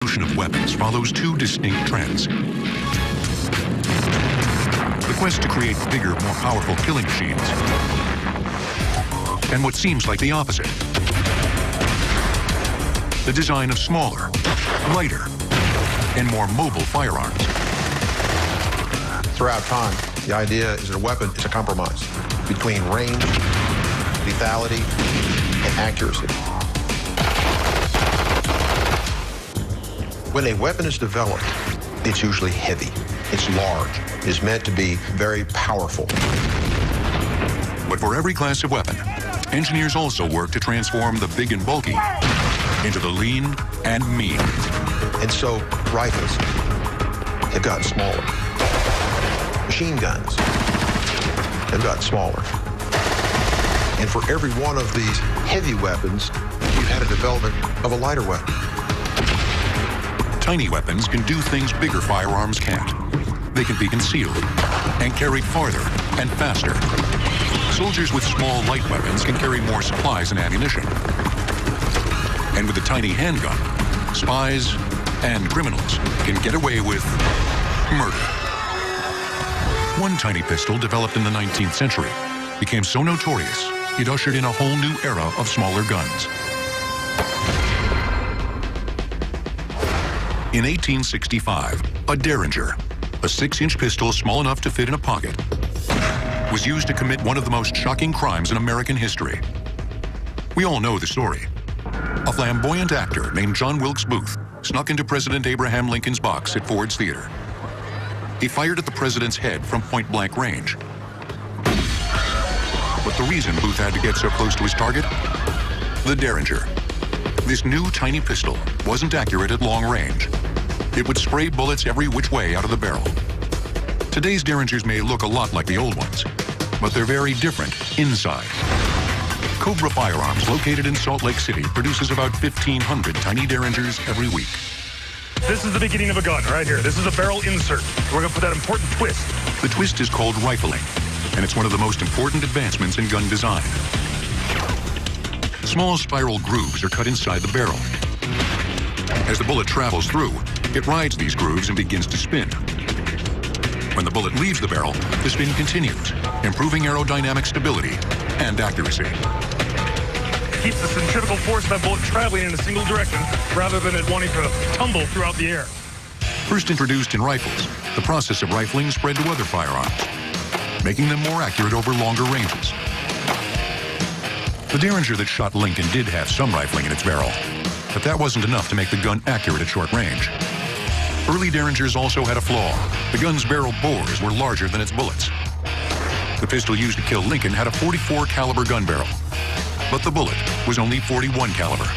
evolution of weapons follows two distinct trends. The quest to create bigger, more powerful killing machines, and what seems like the opposite. The design of smaller, lighter, and more mobile firearms. Throughout time, the idea is that a weapon is a compromise between range, lethality, and accuracy. When a weapon is developed, it's usually heavy, it's large, it's meant to be very powerful. But for every class of weapon, engineers also work to transform the big and bulky into the lean and mean. And so rifles have gotten smaller. Machine guns have gotten smaller. And for every one of these heavy weapons, you've had a development of a lighter weapon. Tiny weapons can do things bigger firearms can't. They can be concealed and carried farther and faster. Soldiers with small, light weapons can carry more supplies and ammunition. And with a tiny handgun, spies and criminals can get away with murder. One tiny pistol developed in the 19th century became so notorious, it ushered in a whole new era of smaller guns. In 1865, a Derringer, a 6-inch pistol small enough to fit in a pocket, was used to commit one of the most shocking crimes in American history. We all know the story. A flamboyant actor named John Wilkes Booth snuck into President Abraham Lincoln's box at Ford's Theater. He fired at the president's head from point-blank range. But the reason Booth had to get so close to his target? The Derringer. This new tiny pistol wasn't accurate at long range. It would spray bullets every which way out of the barrel. Today's Derringers may look a lot like the old ones, but they're very different inside. Cobra Firearms, located in Salt Lake City, produces about 1,500 tiny Derringers every week. This is the beginning of a gun right here. This is a barrel insert. We're going to put that important twist. The twist is called rifling, and it's one of the most important advancements in gun design. Small spiral grooves are cut inside the barrel. As the bullet travels through, it rides these grooves and begins to spin. When the bullet leaves the barrel, the spin continues, improving aerodynamic stability and accuracy. Keeps the centrifugal force of that bullet traveling in a single direction rather than it wanting to tumble throughout the air. First introduced in rifles, the process of rifling spread to other firearms, making them more accurate over longer ranges. The Derringer that shot Lincoln did have some rifling in its barrel, but that wasn't enough to make the gun accurate at short range. Early Derringers also had a flaw. The gun's barrel bores were larger than its bullets. The pistol used to kill Lincoln had a .44 caliber gun barrel, but the bullet was only .41 caliber.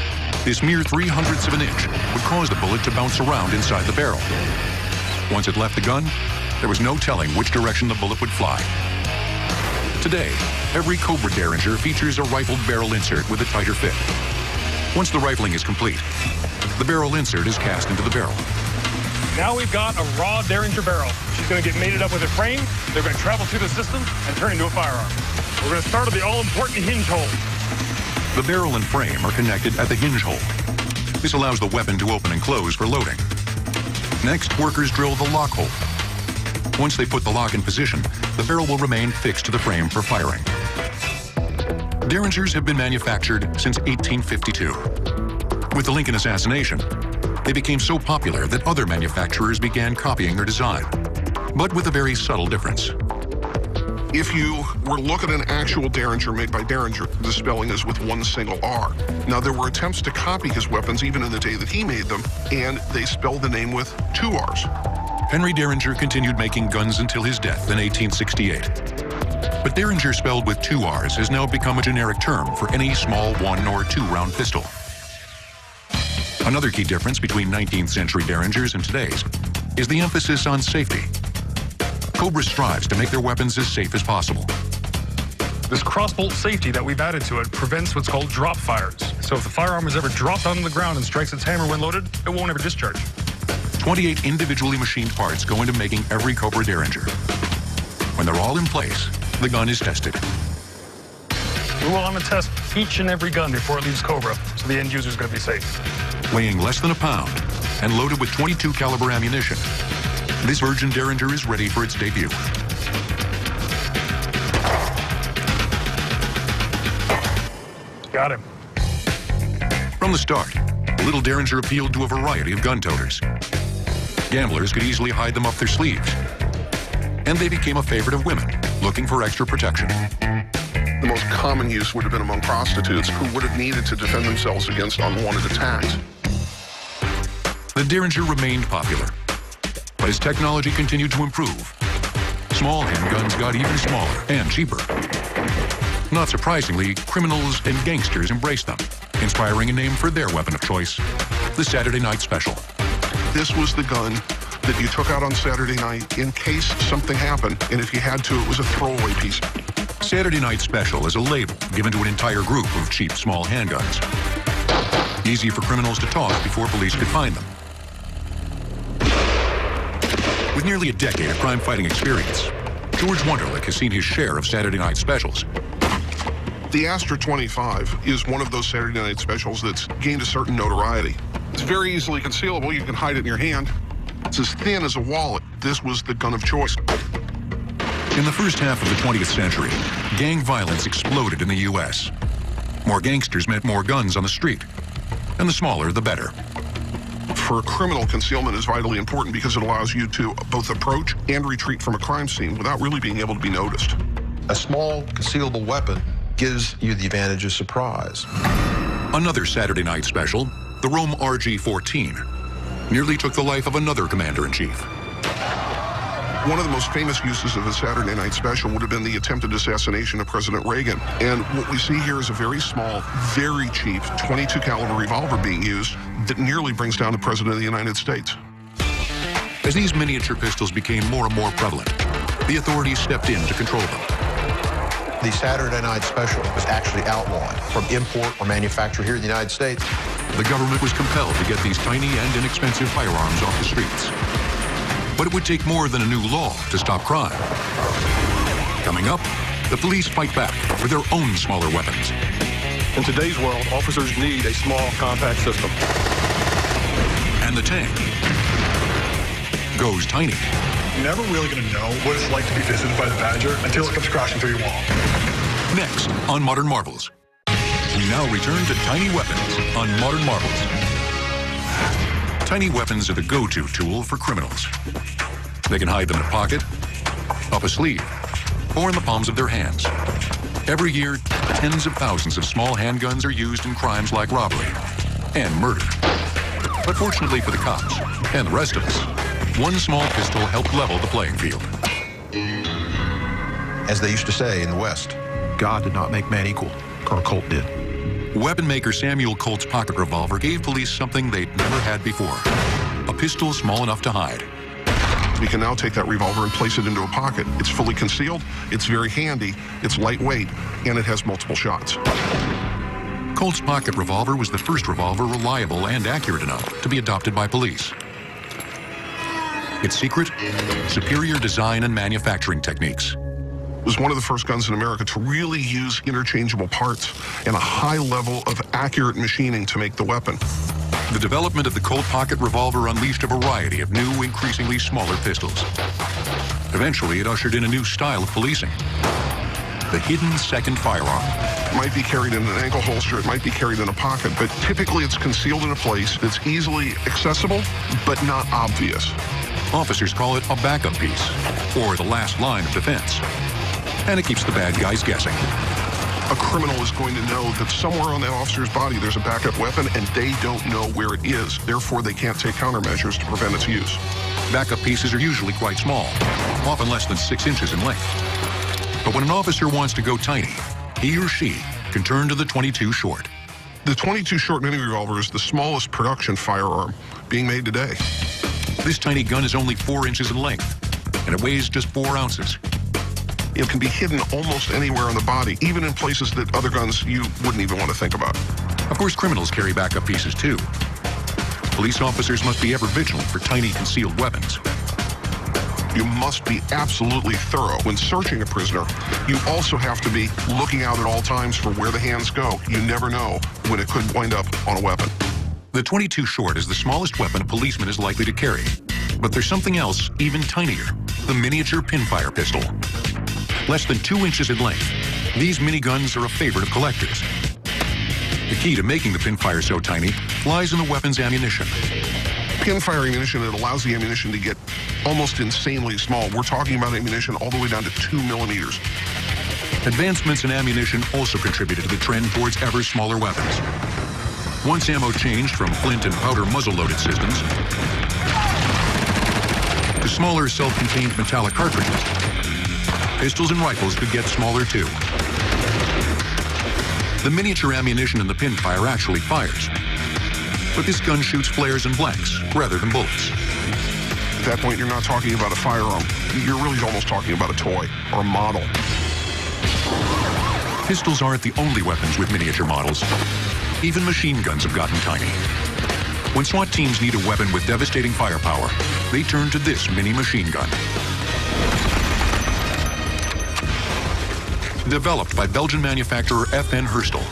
This mere 3/100ths of an inch would cause the bullet to bounce around inside the barrel. Once it left the gun, there was no telling which direction the bullet would fly. Today, every Cobra Derringer features a rifled barrel insert with a tighter fit. Once the rifling is complete, the barrel insert is cast into the barrel. Now we've got a raw Derringer barrel. She's going to get mated up with a frame. They're going to travel through the system and turn into a firearm. We're going to start at the all-important hinge hole. The barrel and frame are connected at the hinge hole. This allows the weapon to open and close for loading. Next, workers drill the lock hole. Once they put the lock in position, the barrel will remain fixed to the frame for firing. Derringers have been manufactured since 1852. With the Lincoln assassination, they became so popular that other manufacturers began copying their design, but with a very subtle difference. If you were to look at an actual Derringer made by Derringer, the spelling is with one single R. Now, there were attempts to copy his weapons even in the day that he made them, and they spelled the name with 2 R's. Henry Derringer continued making guns until his death in 1868. But Derringer spelled with 2 R's has now become a generic term for any small 1 or 2 round pistol. Another key difference between 19th century Derringers and today's is the emphasis on safety. Cobra strives to make their weapons as safe as possible. This crossbolt safety that we've added to it prevents what's called drop fires. So if the firearm is ever dropped onto the ground and strikes its hammer when loaded, it won't ever discharge. 28 individually machined parts go into making every Cobra Derringer. When they're all in place, the gun is tested. We will want to test each and every gun before it leaves Cobra, so the end user is going to be safe. Weighing less than a pound, and loaded with .22 caliber ammunition. This Virgin Derringer is ready for its debut. Got him. From the start, the little Derringer appealed to a variety of gun toters. Gamblers could easily hide them up their sleeves. And they became a favorite of women, looking for extra protection. The most common use would have been among prostitutes who would have needed to defend themselves against unwanted attacks. The Derringer remained popular, but as technology continued to improve, small handguns got even smaller and cheaper. Not surprisingly, criminals and gangsters embraced them, inspiring a name for their weapon of choice, the Saturday Night Special. This was the gun that you took out on Saturday night in case something happened, and if you had to, it was a throwaway piece. Saturday Night Special is a label given to an entire group of cheap small handguns. Easy for criminals to toss before police could find them. With nearly a decade of crime-fighting experience, George Wunderlich has seen his share of Saturday Night Specials. The Astra 25 is one of those Saturday Night Specials that's gained a certain notoriety. It's very easily concealable. You can hide it in your hand. It's as thin as a wallet. This was the gun of choice. In the first half of the 20th century, gang violence exploded in the U.S. More gangsters meant more guns on the street, and the smaller, the better. For a criminal, concealment is vitally important because it allows you to both approach and retreat from a crime scene without really being able to be noticed. A small concealable weapon gives you the advantage of surprise. Another Saturday Night Special, the Rome RG-14, nearly took the life of another commander-in-chief. One of the most famous uses of the Saturday Night Special would have been the attempted assassination of President Reagan. And what we see here is a very small, very cheap .22 caliber revolver being used that nearly brings down the President of the United States. As these miniature pistols became more and more prevalent, the authorities stepped in to control them. The Saturday Night Special was actually outlawed from import or manufacture here in the United States. The government was compelled to get these tiny and inexpensive firearms off the streets. But it would take more than a new law to stop crime. Coming up, the police fight back with their own smaller weapons. In today's world, officers need a small, compact system. And the tank goes tiny. You're never really going to know what it's like to be visited by the Badger until it comes crashing through your wall. Next on Modern Marvels. We now return to tiny weapons on Modern Marvels. Tiny weapons are the go-to tool for criminals. They can hide them in a pocket, up a sleeve, or in the palms of their hands. Every year, tens of thousands of small handguns are used in crimes like robbery and murder. But fortunately for the cops and the rest of us, one small pistol helped level the playing field. As they used to say in the West, God did not make man equal. Colonel Colt did. Weapon maker Samuel Colt's pocket revolver gave police something they'd never had before. A pistol small enough to hide. We can now take that revolver and place it into a pocket. It's fully concealed, it's very handy, it's lightweight, and it has multiple shots. Colt's pocket revolver was the first revolver reliable and accurate enough to be adopted by police. Its secret? Superior design and manufacturing techniques. It was one of the first guns in America to really use interchangeable parts and a high level of accurate machining to make the weapon. The development of the Colt pocket revolver unleashed a variety of new, increasingly smaller pistols. Eventually, it ushered in a new style of policing. The hidden second firearm. It might be carried in an ankle holster, it might be carried in a pocket, but typically it's concealed in a place that's easily accessible, but not obvious. Officers call it a backup piece, or the last line of defense. And it keeps the bad guys guessing. A criminal is going to know that somewhere on that officer's body there's a backup weapon and they don't know where it is. Therefore, they can't take countermeasures to prevent its use. Backup pieces are usually quite small, often less than 6 inches in length. But when an officer wants to go tiny, he or she can turn to the .22 short. The .22 short mini revolver is the smallest production firearm being made today. This tiny gun is only 4 inches in length, and it weighs just 4 ounces. It can be hidden almost anywhere on the body, even in places that other guns you wouldn't even want to think about. Of course, criminals carry backup pieces too. Police officers must be ever vigilant for tiny concealed weapons. You must be absolutely thorough when searching a prisoner. You also have to be looking out at all times for where the hands go. You never know when it could wind up on a weapon. The .22 short is the smallest weapon a policeman is likely to carry. But there's something else even tinier, the miniature pinfire pistol. Less than 2 inches in length, these miniguns are a favorite of collectors. The key to making the pinfire so tiny lies in the weapon's ammunition. Pinfire ammunition, it allows the ammunition to get almost insanely small. We're talking about ammunition all the way down to 2 millimeters. Advancements in ammunition also contributed to the trend towards ever smaller weapons. Once ammo changed from flint and powder muzzle-loaded systems to smaller self-contained metallic cartridges, pistols and rifles could get smaller too. The miniature ammunition in the pinfire actually fires, but this gun shoots flares and blanks rather than bullets. At that point, you're not talking about a firearm. You're really almost talking about a toy or a model. Pistols aren't the only weapons with miniature models. Even machine guns have gotten tiny. When SWAT teams need a weapon with devastating firepower, they turn to this mini machine gun. Developed by Belgian manufacturer FN Herstal.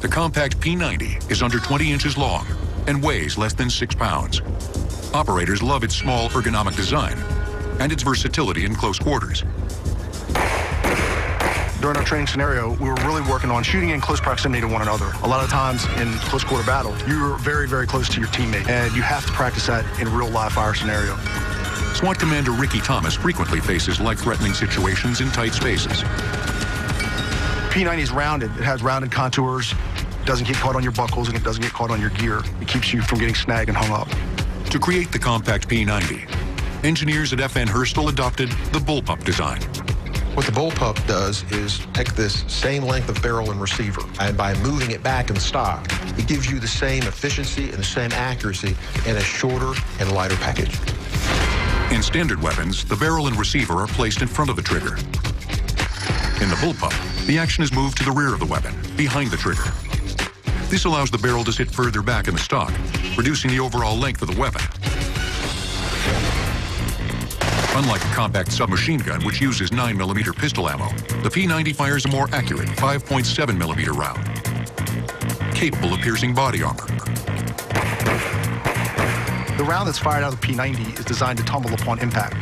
The compact P90 is under 20 inches long and weighs less than 6 pounds. Operators love its small ergonomic design and its versatility in close quarters. During our training scenario, we were really working on shooting in close proximity to one another. A lot of times in close quarter battle, you're very, very close to your teammate, and you have to practice that in real live fire scenario. SWAT Commander Ricky Thomas frequently faces life-threatening situations in tight spaces. P90 is rounded. It has rounded contours. It doesn't get caught on your buckles, and it doesn't get caught on your gear. It keeps you from getting snagged and hung up. To create the compact P90, engineers at FN Herstal adopted the bullpup design. What the bullpup does is take this same length of barrel and receiver, and by moving it back in stock, it gives you the same efficiency and the same accuracy in a shorter and lighter package. In standard weapons, the barrel and receiver are placed in front of the trigger. In the bullpup, the action is moved to the rear of the weapon, behind the trigger. This allows the barrel to sit further back in the stock, reducing the overall length of the weapon. Unlike a compact submachine gun, which uses 9mm pistol ammo, the P90 fires a more accurate 5.7mm round, capable of piercing body armor. The round that's fired out of the P90 is designed to tumble upon impact.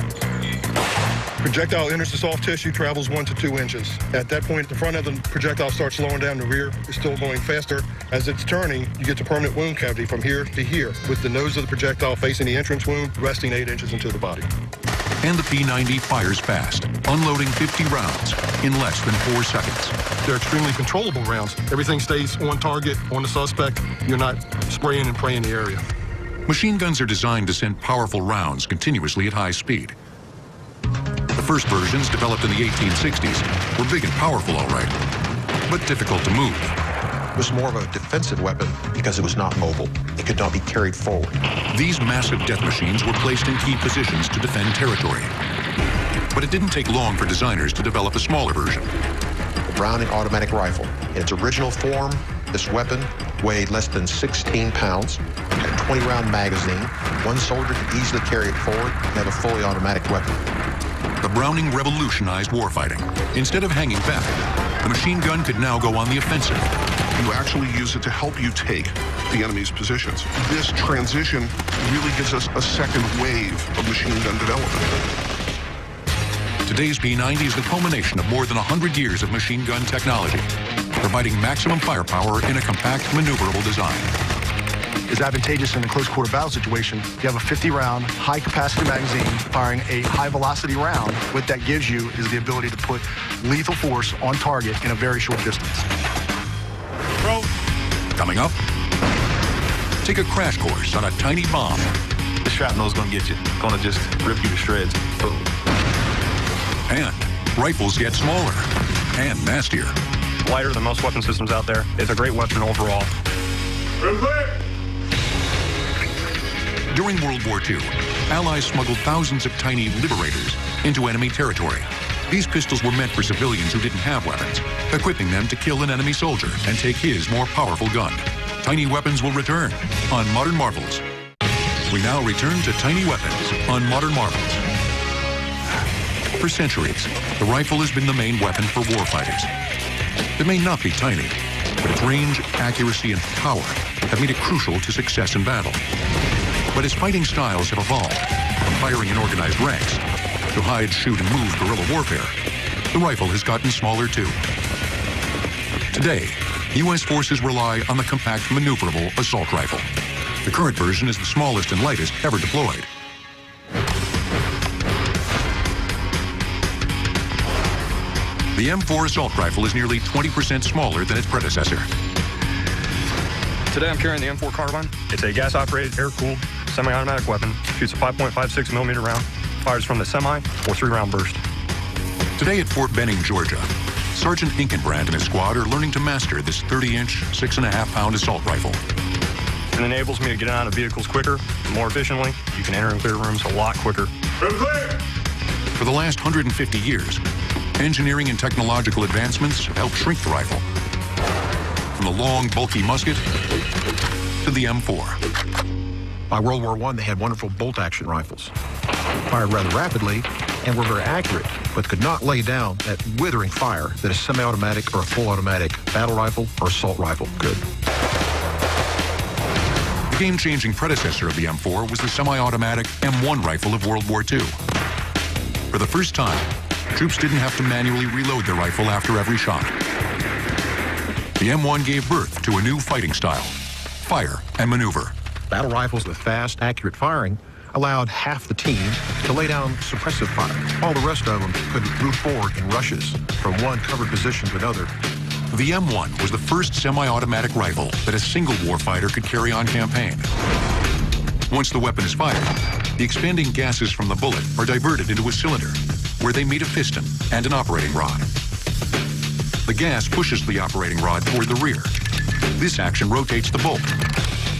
Projectile enters the soft tissue, travels 1 to 2 inches. At that point, the front of the projectile starts slowing down, the rear is still going faster. As it's turning, you get the permanent wound cavity from here to here, with the nose of the projectile facing the entrance wound, resting 8 inches into the body. And the P90 fires fast, unloading 50 rounds in less than 4 seconds. They're extremely controllable rounds. Everything stays on target, on the suspect. You're not spraying and praying the area. Machine guns are designed to send powerful rounds continuously at high speed. The first versions, developed in the 1860s, were big and powerful, all right, but difficult to move. It was more of a defensive weapon because it was not mobile. It could not be carried forward. These massive death machines were placed in key positions to defend territory. But it didn't take long for designers to develop a smaller version. The Browning automatic rifle. In its original form, this weapon weighed less than 16 pounds, had a 20-round magazine. One soldier could easily carry it forward and have a fully automatic weapon. The Browning revolutionized warfighting. Instead of hanging back, the machine gun could now go on the offensive. You actually use it to help you take the enemy's positions. This transition really gives us a second wave of machine gun development. Today's P90 is the culmination of more than 100 years of machine gun technology, providing maximum firepower in a compact, maneuverable design. It's advantageous in a close quarter battle situation. You have a 50-round, high-capacity magazine firing a high-velocity round. What that gives you is the ability to put lethal force on target in a very short distance. Bro. Coming up, take a crash course on a tiny bomb. The shrapnel's gonna get you. Gonna just rip you to shreds. Boom. And rifles get smaller and nastier. Lighter than most weapon systems out there. It's a great weapon overall. During World War II, Allies smuggled thousands of tiny liberators into enemy territory. These pistols were meant for civilians who didn't have weapons, equipping them to kill an enemy soldier and take his more powerful gun. Tiny weapons will return on Modern Marvels. We now return to tiny weapons on Modern Marvels. For centuries, the rifle has been the main weapon for warfighters. It may not be tiny, but its range, accuracy, and power have made it crucial to success in battle. But as fighting styles have evolved, from firing in organized ranks to hide, shoot, and move guerrilla warfare, the rifle has gotten smaller too. Today, U.S. forces rely on the compact maneuverable assault rifle. The current version is the smallest and lightest ever deployed. The M4 assault rifle is nearly 20% smaller than its predecessor. Today I'm carrying the M4 carbine. It's a gas-operated, air-cooled, semi-automatic weapon. Shoots a 5.56 millimeter round. Fires from the semi or 3-round burst. Today at Fort Benning, Georgia, Sergeant Inkenbrand and his squad are learning to master this 30-inch, 6.5-pound assault rifle. It enables me to get out of vehicles quicker, more efficiently. You can enter and clear rooms a lot quicker. Room clear! For the last 150 years, engineering and technological advancements have helped shrink the rifle. From the long, bulky musket to the M4. By World War I, they had wonderful bolt-action rifles. Fired rather rapidly and were very accurate, but could not lay down that withering fire that a semi-automatic or a full-automatic battle rifle or assault rifle could. The game-changing predecessor of the M4 was the semi-automatic M1 rifle of World War II. For the first time, troops didn't have to manually reload their rifle after every shot. The M1 gave birth to a new fighting style: fire and maneuver. Battle rifles with fast, accurate firing allowed half the team to lay down suppressive fire. All the rest of them could move forward in rushes from one covered position to another. The M1 was the first semi-automatic rifle that a single warfighter could carry on campaign. Once the weapon is fired, the expanding gases from the bullet are diverted into a cylinder, where they meet a piston and an operating rod. The gas pushes the operating rod toward the rear. This action rotates the bolt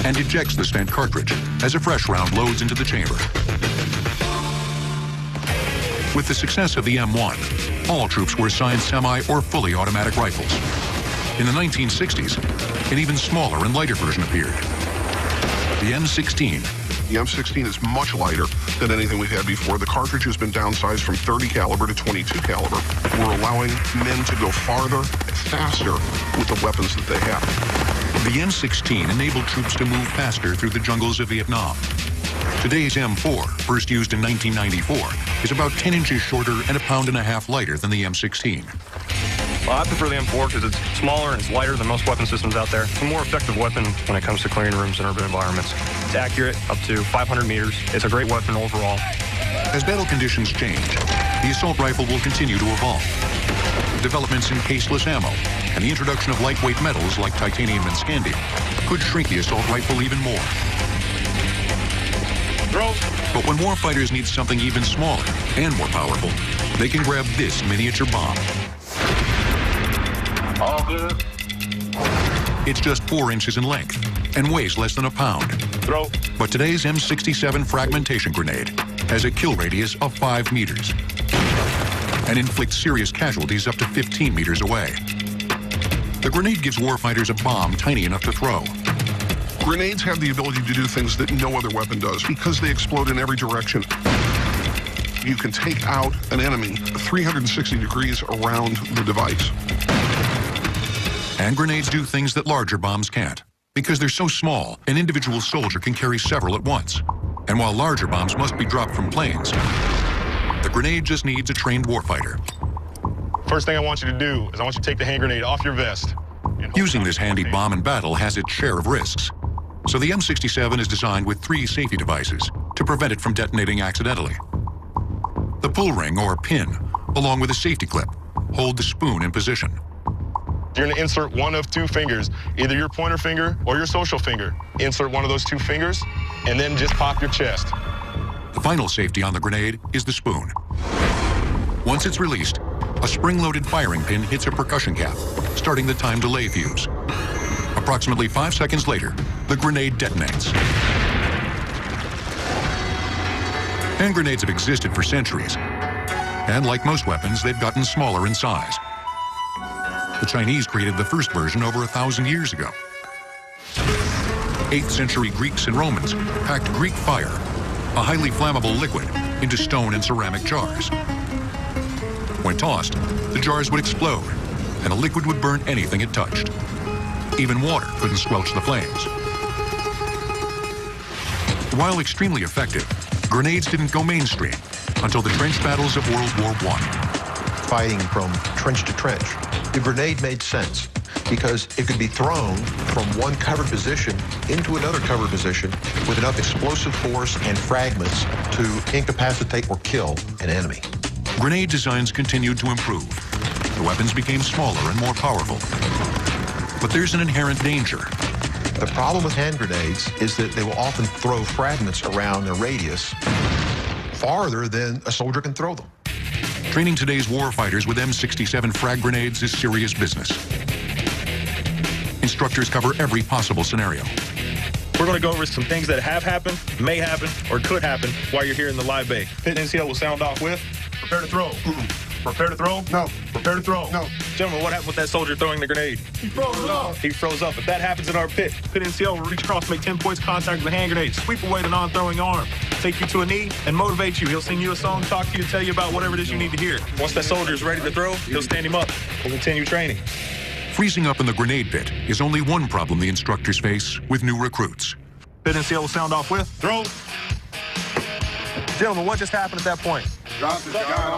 and ejects the spent cartridge as a fresh round loads into the chamber. With the success of the M1, all troops were assigned semi or fully automatic rifles. In the 1960s, an even smaller and lighter version appeared: the M16. The M16 is much lighter than anything we've had before. The cartridge has been downsized from 30 caliber to 22 caliber. We're allowing men to go farther and faster with the weapons that they have. The M16 enabled troops to move faster through the jungles of Vietnam. Today's M4, first used in 1994, is about 10 inches shorter and 1.5 pounds lighter than the M16. Well, I prefer the M4 because it's smaller and it's lighter than most weapon systems out there. It's a more effective weapon when it comes to clearing rooms in urban environments. It's accurate up to 500 meters. It's a great weapon overall. As battle conditions change, the assault rifle will continue to evolve. Developments in caseless ammo and the introduction of lightweight metals like titanium and scandium could shrink the assault rifle even more. But when warfighters need something even smaller and more powerful, they can grab this miniature bomb. All good. It's just 4 inches in length and weighs less than 1 pound. Throw. But today's M67 fragmentation grenade has a kill radius of 5 meters and inflicts serious casualties up to 15 meters away. The grenade gives warfighters a bomb tiny enough to throw. Grenades have the ability to do things that no other weapon does because they explode in every direction. You can take out an enemy 360 degrees around the device. And grenades do things that larger bombs can't. Because they're so small, an individual soldier can carry several at once. And while larger bombs must be dropped from planes, the grenade just needs a trained warfighter. First thing I want you to do is I want you to take the hand grenade off your vest. Using this handy bomb in battle has its share of risks. So the M67 is designed with 3 safety devices to prevent it from detonating accidentally. The pull ring or pin, along with a safety clip, hold the spoon in position. You're going to insert one of 2 fingers, either your pointer finger or your social finger. Insert one of those 2 fingers, and then just pop your chest. The final safety on the grenade is the spoon. Once it's released, a spring-loaded firing pin hits a percussion cap, starting the time delay fuse. Approximately 5 seconds later, the grenade detonates. Hand grenades have existed for centuries. And like most weapons, they've gotten smaller in size. The Chinese created the first version over 1,000 years ago. 8th century Greeks and Romans packed Greek fire, a highly flammable liquid, into stone and ceramic jars. When tossed, the jars would explode, and the liquid would burn anything it touched. Even water couldn't squelch the flames. While extremely effective, grenades didn't go mainstream until the trench battles of World War I. Fighting from trench to trench, the grenade made sense because it could be thrown from one covered position into another covered position with enough explosive force and fragments to incapacitate or kill an enemy. Grenade designs continued to improve. The weapons became smaller and more powerful. But there's an inherent danger. The problem with hand grenades is that they will often throw fragments around a radius farther than a soldier can throw them. Training today's warfighters with M67 frag grenades is serious business. Instructors cover every possible scenario. We're going to go over some things that have happened, may happen, or could happen while you're here in the live bay. Pit NCO will sound off with, prepare to throw. Prepare to throw? No. Prepare to throw? No. Gentlemen, what happened with that soldier throwing the grenade? He froze up. He froze up. If that happens in our pit, Pit NCO will reach across, make 10 points contact with the hand grenade, sweep away the non-throwing arm, take you to a knee, and motivate you. He'll sing you a song, talk to you, tell you about whatever it is you need to hear. Once that soldier is ready to throw, he'll stand him up. We'll continue training. Freezing up in the grenade pit is only one problem the instructors face with new recruits. Pit NCO will sound off with, throw. Gentlemen, what just happened at that point?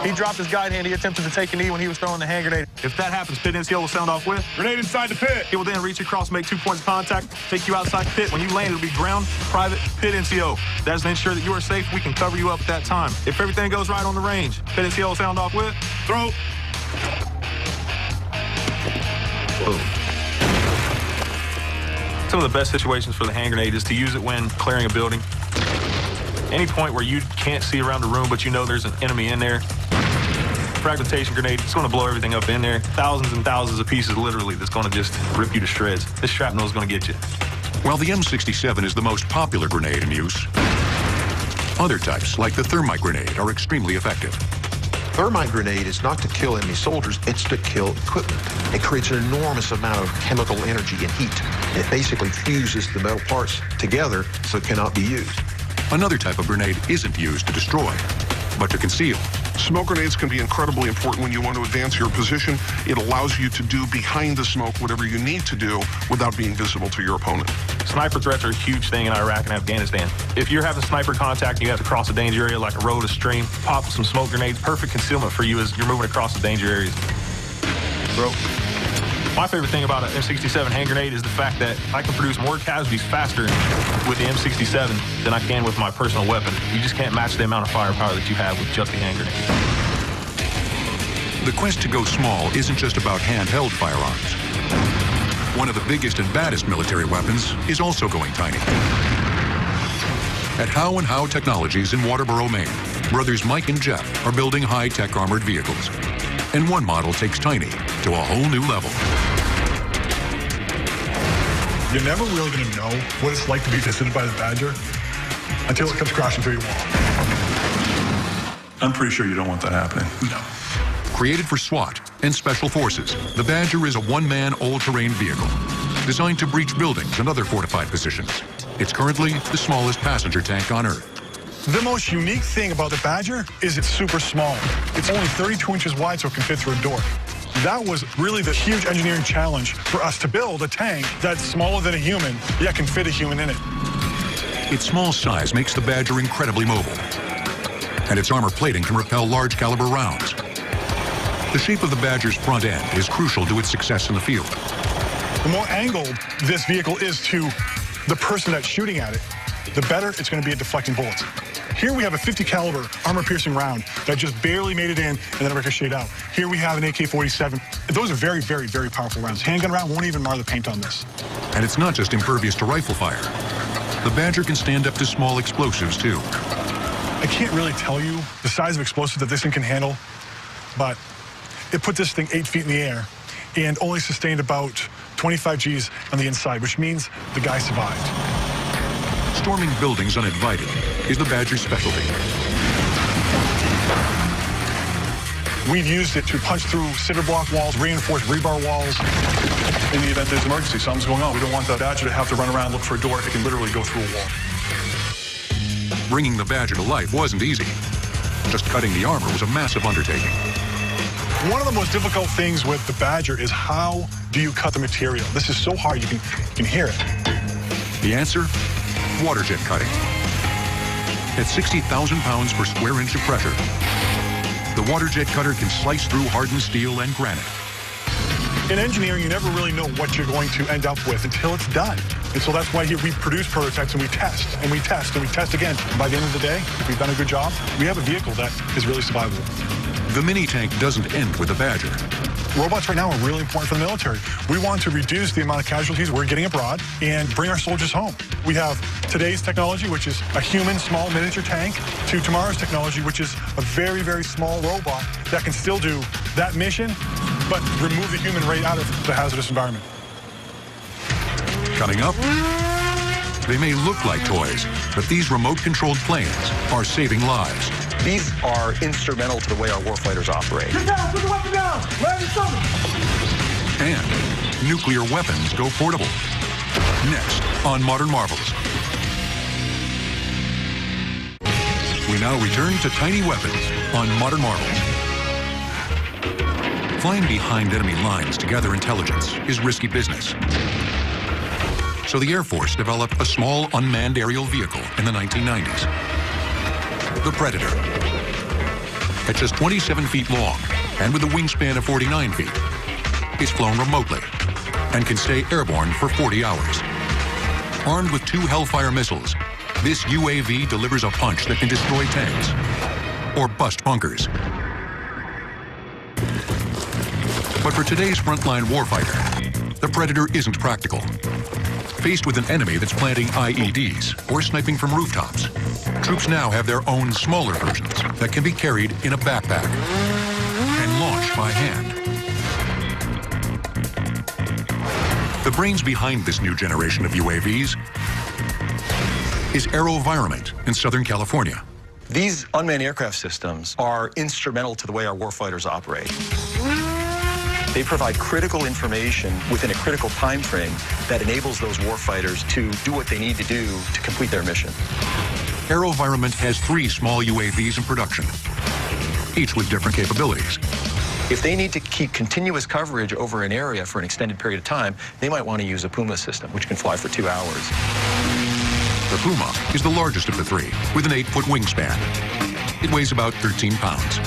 He dropped his guide hand. He attempted to take a knee when he was throwing the hand grenade. If that happens, Pit NCO will sound off with, Grenade inside the pit. he will then reach across, make 2 points of contact, take you outside the pit. When you land, it'll be ground, private, Pit NCO. That's to ensure that you are safe. We can cover you up at that time. If everything goes right on the range, Pit NCO will sound off with, throw. Boom. Some of the best situations for the hand grenade is to use it when clearing a building. Any point where you can't see around the room, but you know there's an enemy in there. Fragmentation grenade, it's going to blow everything up in there. Thousands and thousands of pieces, literally, that's going to just rip you to shreds. This shrapnel is going to get you. While the M67 is the most popular grenade in use, other types, like the thermite grenade, are extremely effective. Thermite grenade is not to kill enemy soldiers, it's to kill equipment. It creates an enormous amount of chemical energy and heat. It basically fuses the metal parts together so it cannot be used. Another type of grenade isn't used to destroy, but to conceal. Smoke grenades can be incredibly important when you want to advance your position. It allows you to do behind the smoke whatever you need to do without being visible to your opponent. Sniper threats are a huge thing in Iraq and Afghanistan. If you're having sniper contact and you have to cross a danger area like a road, a stream, pop some smoke grenades. Perfect concealment for you as you're moving across the danger areas. Bro. My favorite thing about an M67 hand grenade is the fact that I can produce more casualties faster with the M67 than I can with my personal weapon. You just can't match the amount of firepower that you have with just the hand grenade. The quest to go small isn't just about handheld firearms. One of the biggest and baddest military weapons is also going tiny. At How and How Technologies in Waterboro, Maine, brothers Mike and Jeff are building high-tech armored vehicles. And one model takes tiny to a whole new level. You're never really going to know what it's like to be visited by the Badger until it comes crashing through your wall. I'm pretty sure you don't want that happening. No. Created for SWAT and Special Forces, the Badger is a one-man all-terrain vehicle designed to breach buildings and other fortified positions. It's currently the smallest passenger tank on Earth. The most unique thing about the Badger is it's super small. It's only 32 inches wide, so it can fit through a door. That was really the huge engineering challenge for us to build a tank that's smaller than a human, yet can fit a human in it. Its small size makes the Badger incredibly mobile, and its armor plating can repel large caliber rounds. The shape of the Badger's front end is crucial to its success in the field. The more angled this vehicle is to the person that's shooting at it, the better it's going to be at deflecting bullets. Here we have a 50 caliber armor-piercing round that just barely made it in and then ricocheted out. Here we have an AK-47. Those are very, very, very powerful rounds. Handgun round won't even mar the paint on this. And it's not just impervious to rifle fire. The Badger can stand up to small explosives, too. I can't really tell you the size of explosive that this thing can handle, but it put this thing 8 feet in the air and only sustained about 25 Gs on the inside, which means the guy survived. Storming buildings uninvited is the Badger's specialty. We've used it to punch through cinder block walls, reinforced rebar walls. In the event there's an emergency, something's going on, we don't want the Badger to have to run around and look for a door. It can literally go through a wall. Bringing the Badger to life wasn't easy. Just cutting the armor was a massive undertaking. One of the most difficult things with the Badger is how do you cut the material? This is so hard, you can hear it. The answer? Water jet cutting. At 60,000 pounds per square inch of pressure, the water jet cutter can slice through hardened steel and granite. In engineering, you never really know what you're going to end up with until it's done. And so that's why here we produce prototypes and we test and we test and we test again. And by the end of the day, if we've done a good job, we have a vehicle that is really survivable. The mini tank doesn't end with the Badger. Robots right now are really important for the military. We want to reduce the amount of casualties we're getting abroad and bring our soldiers home. We have today's technology, which is a human small miniature tank, to tomorrow's technology, which is a very, very small robot that can still do that mission, but remove the human right out of the hazardous environment. Coming up, they may look like toys, but these remote-controlled planes are saving lives. These are instrumental to the way our warfighters operate. Get down, put the weapon down, land your stomach. And nuclear weapons go portable. Next on Modern Marvels. We now return to tiny weapons on Modern Marvels. Flying behind enemy lines to gather intelligence is risky business. So the Air Force developed a small unmanned aerial vehicle in the 1990s. The Predator. At just 27 feet long and with a wingspan of 49 feet, it's flown remotely and can stay airborne for 40 hours. Armed with 2 Hellfire missiles, this UAV delivers a punch that can destroy tanks or bust bunkers. But for today's frontline warfighter, the Predator isn't practical. Faced with an enemy that's planting IEDs or sniping from rooftops, troops now have their own smaller versions that can be carried in a backpack and launched by hand. The brains behind this new generation of UAVs is AeroVironment in Southern California. These unmanned aircraft systems are instrumental to the way our warfighters operate. They provide critical information within a critical time frame that enables those warfighters to do what they need to do to complete their mission. AeroVironment has 3 small UAVs in production, each with different capabilities. If they need to keep continuous coverage over an area for an extended period of time, they might want to use a Puma system, which can fly for 2 hours. The Puma is the largest of the 3, with an 8-foot wingspan. It weighs about 13 pounds.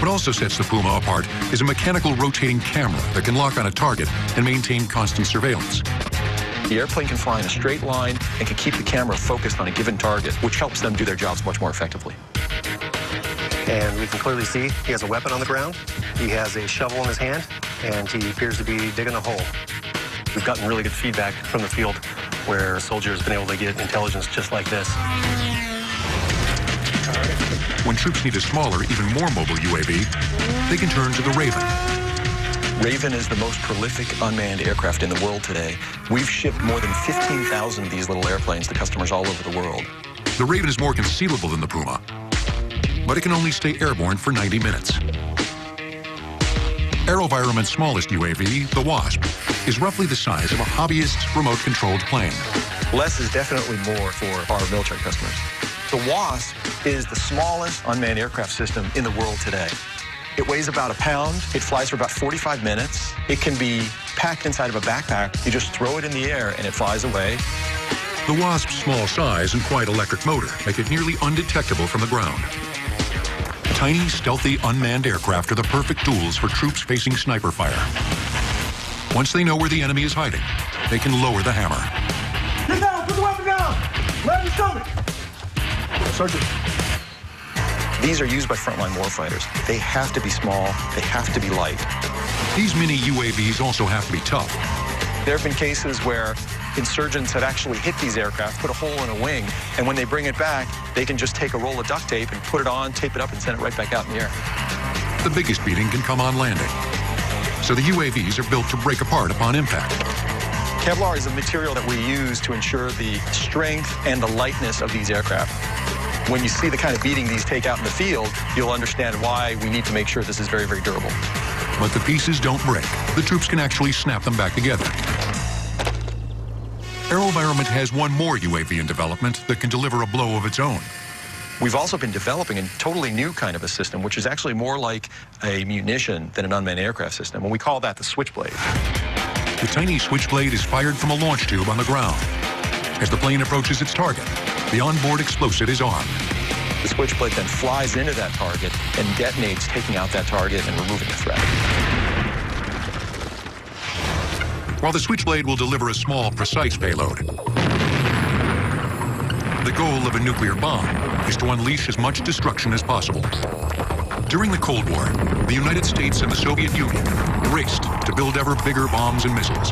What also sets the Puma apart is a mechanical rotating camera that can lock on a target and maintain constant surveillance. The airplane can fly in a straight line and can keep the camera focused on a given target, which helps them do their jobs much more effectively. And we can clearly see he has a weapon on the ground. He has a shovel in his hand, and he appears to be digging a hole. We've gotten really good feedback from the field where soldiers have been able to get intelligence just like this. When troops need a smaller, even more mobile UAV, they can turn to the Raven. Raven is the most prolific unmanned aircraft in the world today. We've shipped more than 15,000 of these little airplanes to customers all over the world. The Raven is more concealable than the Puma, but it can only stay airborne for 90 minutes. AeroVironment's smallest UAV, the Wasp, is roughly the size of a hobbyist's remote-controlled plane. Less is definitely more for our military customers. The Wasp is the smallest unmanned aircraft system in the world today. It weighs about 1 pound. It flies for about 45 minutes. It can be packed inside of a backpack. You just throw it in the air and it flies away. The Wasp's small size and quiet electric motor make it nearly undetectable from the ground. Tiny, stealthy, unmanned aircraft are the perfect tools for troops facing sniper fire. Once they know where the enemy is hiding, they can lower the hammer. Get down, put the weapon down, land your stomach. Sergeant. These are used by frontline warfighters. They have to be small. They have to be light. These mini UAVs also have to be tough. There have been cases where insurgents have actually hit these aircraft, put a hole in a wing, and when they bring it back, they can just take a roll of duct tape and put it on, tape it up, and send it right back out in the air. The biggest beating can come on landing. So the UAVs are built to break apart upon impact. Kevlar is a material that we use to ensure the strength and the lightness of these aircraft. When you see the kind of beating these take out in the field, you'll understand why we need to make sure this is very, very durable. But the pieces don't break. The troops can actually snap them back together. AeroVironment has one more UAV in development that can deliver a blow of its own. We've also been developing a totally new kind of a system, which is actually more like a munition than an unmanned aircraft system, and we call that the Switchblade. The tiny Switchblade is fired from a launch tube on the ground. As the plane approaches its target, The onboard explosive is armed. The switchblade then flies into that target and detonates, taking out that target and removing the threat. While the switchblade will deliver a small, precise payload, the goal of a nuclear bomb is to unleash as much destruction as possible. During the Cold War, the United States and the Soviet Union raced to build ever bigger bombs and missiles,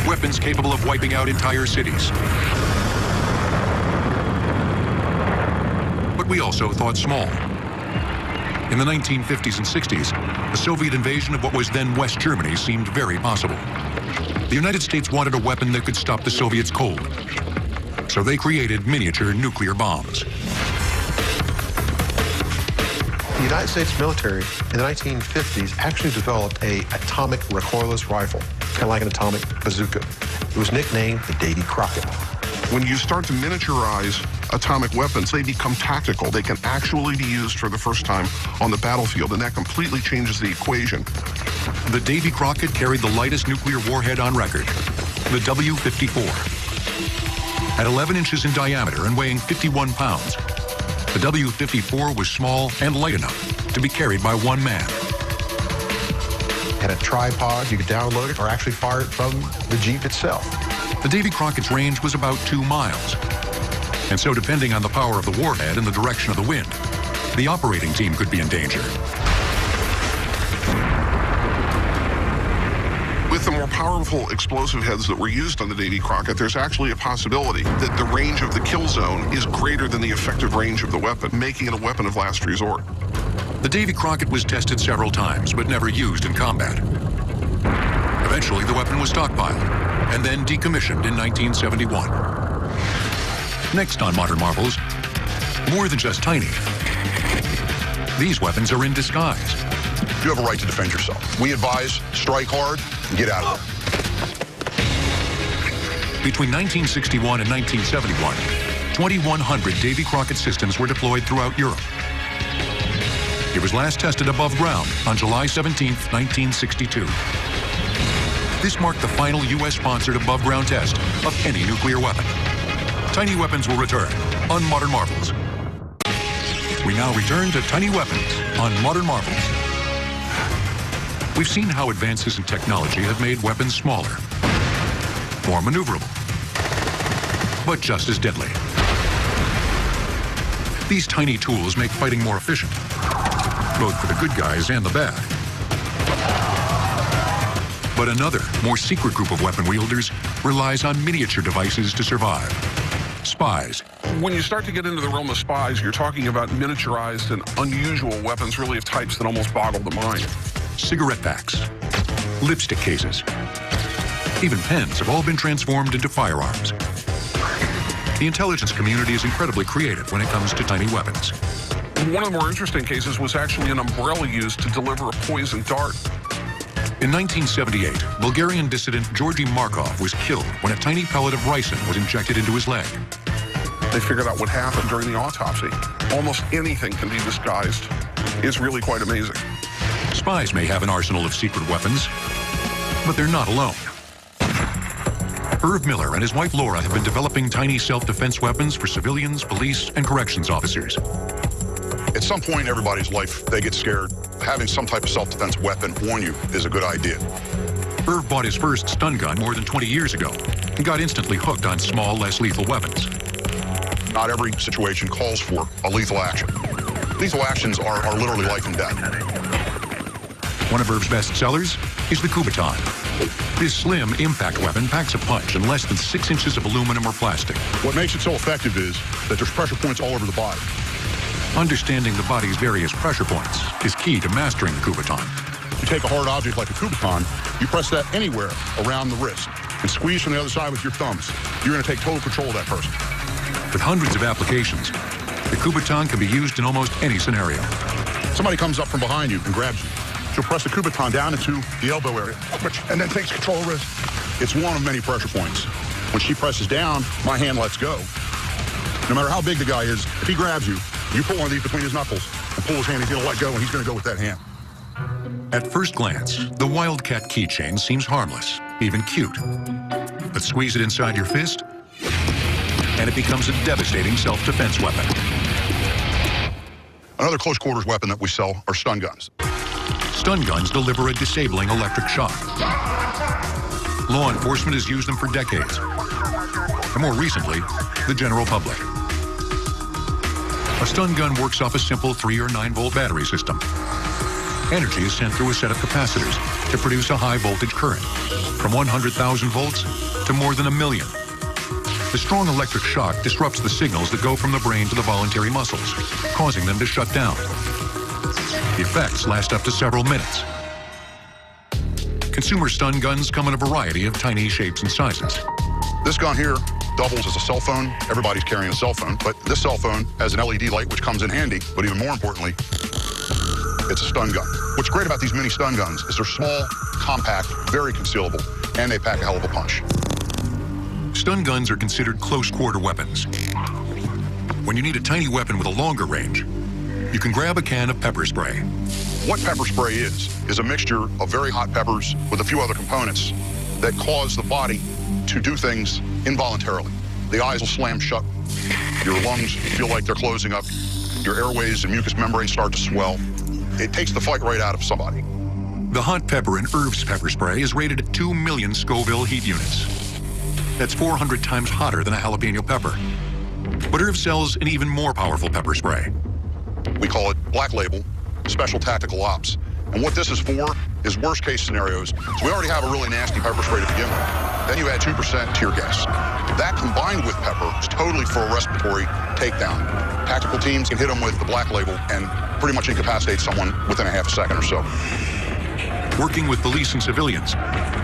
weapons capable of wiping out entire cities. But we also thought small. In the 1950s and 60s, the Soviet invasion of what was then West Germany seemed very possible. The United States wanted a weapon that could stop the Soviets cold. So they created miniature nuclear bombs. The United States military in the 1950s actually developed an atomic recoilless rifle, kind of like an atomic bazooka. It was nicknamed the Davy Crockett. When you start to miniaturize atomic weapons, they become tactical. They can actually be used for the first time on the battlefield, and that completely changes the equation. The Davy Crockett carried the lightest nuclear warhead on record, the W-54. At 11 inches in diameter and weighing 51 pounds, the W-54 was small and light enough to be carried by one man. Had a tripod, you could download it or actually fire it from the Jeep itself. The Davy Crockett's range was about 2 miles. And so depending on the power of the warhead and the direction of the wind, the operating team could be in danger. With the more powerful explosive heads that were used on the Davy Crockett, there's actually a possibility that the range of the kill zone is greater than the effective range of the weapon, making it a weapon of last resort. The Davy Crockett was tested several times, but never used in combat. Eventually, the weapon was stockpiled and then decommissioned in 1971. Next on Modern Marvels, more than just tiny. These weapons are in disguise. You have a right to defend yourself. We advise strike hard and get out of there. Between 1961 and 1971, 2,100 Davy Crockett systems were deployed throughout Europe. It was last tested above ground on July 17, 1962. This marked the final U.S.-sponsored above-ground test of any nuclear weapon. Tiny Weapons will return on Modern Marvels. We now return to Tiny Weapons on Modern Marvels. We've seen how advances in technology have made weapons smaller, more maneuverable, but just as deadly. These tiny tools make fighting more efficient, both for the good guys and the bad. But another, more secret group of weapon wielders relies on miniature devices to survive. Spies. When you start to get into the realm of spies, you're talking about miniaturized and unusual weapons, really of types that almost boggle the mind. Cigarette packs, lipstick cases, even pens have all been transformed into firearms. The intelligence community is incredibly creative when it comes to tiny weapons. One of the more interesting cases was actually an umbrella used to deliver a poison dart. In 1978, Bulgarian dissident Georgy Markov was killed when a tiny pellet of ricin was injected into his leg. They figured out what happened during the autopsy. Almost anything can be disguised. It's really quite amazing. Spies may have an arsenal of secret weapons, but they're not alone. Irv Miller and his wife Laura have been developing tiny self-defense weapons for civilians, police, and corrections officers. At some point in everybody's life, they get scared. Having some type of self-defense weapon on you is a good idea. Irv bought his first stun gun more than 20 years ago and got instantly hooked on small, less lethal weapons. Not every situation calls for a lethal action. Lethal actions are literally life and death. One of Irv's best sellers is the Kubaton. This slim impact weapon packs a punch in less than 6 inches of aluminum or plastic. What makes it so effective is that there's pressure points all over the body. Understanding the body's various pressure points is key to mastering the Kubaton. You take a hard object like a Kubaton, you press that anywhere around the wrist and squeeze from the other side with your thumbs. You're going to take total control of that person. With hundreds of applications, the Kubaton can be used in almost any scenario. Somebody comes up from behind you and grabs you. She'll press the Kubaton down into the elbow area, and then takes control of the wrist. It's one of many pressure points. When she presses down, my hand lets go. No matter how big the guy is, if he grabs you, you pull one of these between his knuckles and pull his hand, he's going to let go, and he's going to go with that hand. At first glance, the Wildcat keychain seems harmless, even cute. But squeeze it inside your fist, and it becomes a devastating self-defense weapon. Another close quarters weapon that we sell are stun guns. Stun guns deliver a disabling electric shock. Law enforcement has used them for decades, and more recently, the general public. A stun gun works off a simple 3 or 9 volt battery system. Energy is sent through a set of capacitors to produce a high voltage current, from 100,000 volts to more than 1 million. The strong electric shock disrupts the signals that go from the brain to the voluntary muscles, causing them to shut down. The effects last up to several minutes. Consumer stun guns come in a variety of tiny shapes and sizes. This gun here doubles as a cell phone. Everybody's carrying a cell phone, but this cell phone has an LED light which comes in handy, but even more importantly, it's a stun gun. What's great about these mini stun guns is they're small, compact, very concealable, and they pack a hell of a punch. Stun guns are considered close-quarter weapons. When you need a tiny weapon with a longer range, you can grab a can of pepper spray. What pepper spray is a mixture of very hot peppers with a few other components that cause the body to do things involuntarily. The eyes will slam shut, your lungs feel like they're closing up, your airways and mucous membranes start to swell. It takes the fight right out of somebody. The hot pepper in Irv's pepper spray is rated at 2 million Scoville heat units. That's 400 times hotter than a jalapeno pepper. But Irv sells an even more powerful pepper spray. We call it Black Label, Special Tactical Ops. And what this is for is worst case scenarios. So we already have a really nasty pepper spray to begin with. Then you add 2% tear gas. That combined with pepper is totally for a respiratory takedown. Tactical teams can hit them with the Black Label and pretty much incapacitate someone within a half a second or so. Working with police and civilians,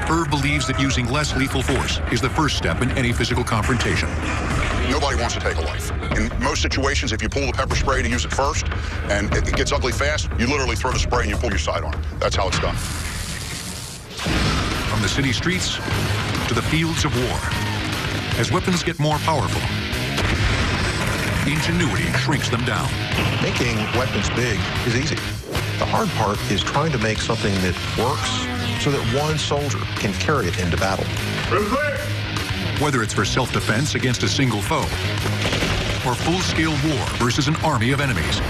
Irv believes that using less lethal force is the first step in any physical confrontation. Nobody wants to take a life. In most situations, if you pull the pepper spray to use it first and it gets ugly fast, you literally throw the spray and you pull your sidearm. That's how it's done. From the city streets to the fields of war, as weapons get more powerful, ingenuity shrinks them down. Making weapons big is easy. The hard part is trying to make something that works so that one soldier can carry it into battle. Whether it's for self-defense against a single foe or full-scale war versus an army of enemies,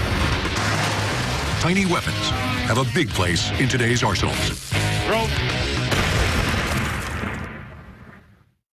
tiny weapons have a big place in today's arsenals.